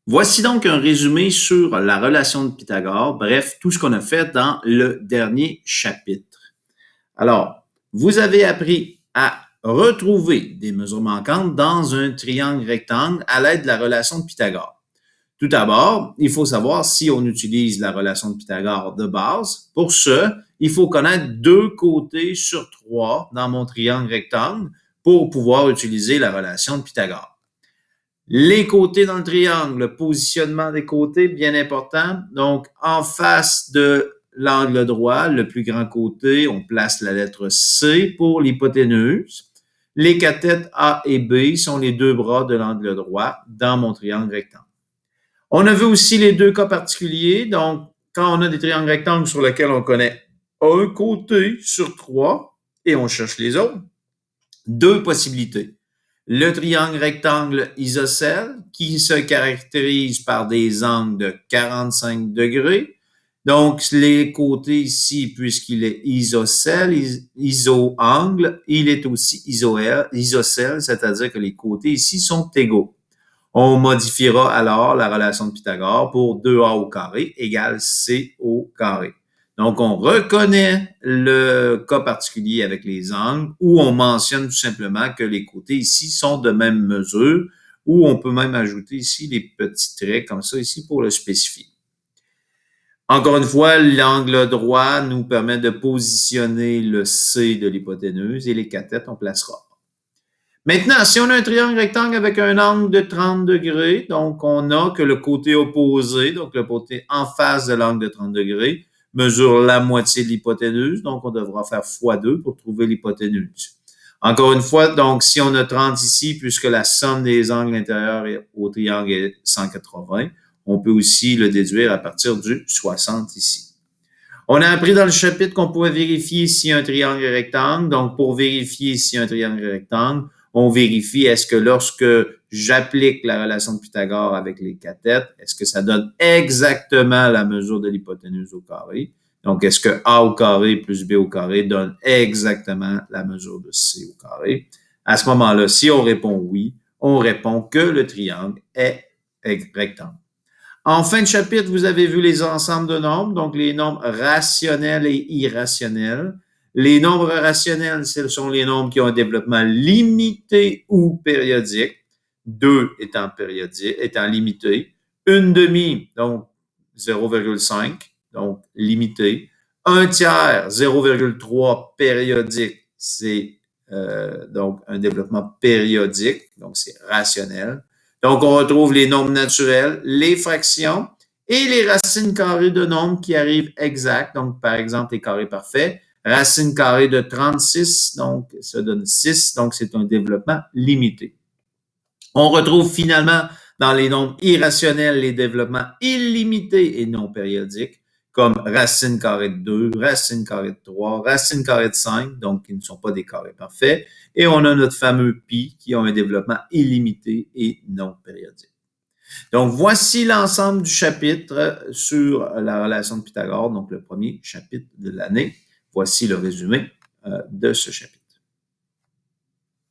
Voici donc un résumé sur la relation de Pythagore, bref, tout ce qu'on a fait dans le dernier chapitre. Alors, vous avez appris à retrouver des mesures manquantes dans un triangle rectangle à l'aide de la relation de Pythagore. Tout d'abord, il faut savoir si on utilise la relation de Pythagore de base. Pour ce, il faut connaître 2 côtés sur 3 dans mon triangle rectangle pour pouvoir utiliser la relation de Pythagore. Les côtés dans le triangle, le positionnement des côtés, bien important. Donc, en face de l'angle droit, le plus grand côté, on place la lettre C pour l'hypoténuse. Les cathètes A et B sont les 2 bras de l'angle droit dans mon triangle rectangle. On a vu aussi les 2 cas particuliers. Donc, quand on a des triangles rectangles sur lesquels on connaît un côté sur 3 et on cherche les autres, 2 possibilités. Le triangle rectangle isocèle qui se caractérise par des angles de 45 degrés. Donc, les côtés ici, puisqu'il est isocèle, iso-angle, il est aussi isocèle, c'est-à-dire que les côtés ici sont égaux. On modifiera alors la relation de Pythagore pour 2a au carré égale c au carré. Donc, on reconnaît le cas particulier avec les angles où on mentionne tout simplement que les côtés ici sont de même mesure, ou on peut même ajouter ici les petits traits comme ça ici pour le spécifier. Encore une fois, l'angle droit nous permet de positionner le C de l'hypoténuse et les cathètes, on placera. Maintenant, si on a un triangle rectangle avec un angle de 30 degrés, donc on a que le côté opposé, donc le côté en face de l'angle de 30 degrés, mesure la moitié de l'hypoténuse, donc on devra faire x2 pour trouver l'hypoténuse. Encore une fois, donc si on a 30 ici, puisque la somme des angles intérieurs au triangle est 180, on peut aussi le déduire à partir du 60 ici. On a appris dans le chapitre qu'on pouvait vérifier si un triangle est rectangle. Donc, pour vérifier si un triangle est rectangle, on vérifie est-ce que lorsque j'applique la relation de Pythagore avec les cathètes, est-ce que ça donne exactement la mesure de l'hypoténuse au carré? Donc, est-ce que A au carré plus B au carré donne exactement la mesure de C au carré? À ce moment-là, si on répond oui, on répond que le triangle est rectangle. En fin de chapitre, vous avez vu les ensembles de nombres, donc les nombres rationnels et irrationnels. Les nombres rationnels, ce sont les nombres qui ont un développement limité ou périodique. 2 étant limité. Une demi, donc 0,5, donc limité. Un tiers, 0,3 périodique, c'est donc un développement périodique, donc c'est rationnel. Donc, on retrouve les nombres naturels, les fractions et les racines carrées de nombres qui arrivent exacts. Donc, par exemple, les carrés parfaits. Racine carrée de 36, donc ça donne 6, donc c'est un développement limité. On retrouve finalement dans les nombres irrationnels les développements illimités et non périodiques, comme racine carrée de 2, racine carrée de 3, racine carrée de 5, donc qui ne sont pas des carrés parfaits. Et on a notre fameux pi qui ont un développement illimité et non périodique. Donc, voici l'ensemble du chapitre sur la relation de Pythagore, donc le premier chapitre de l'année. Voici le résumé de ce chapitre.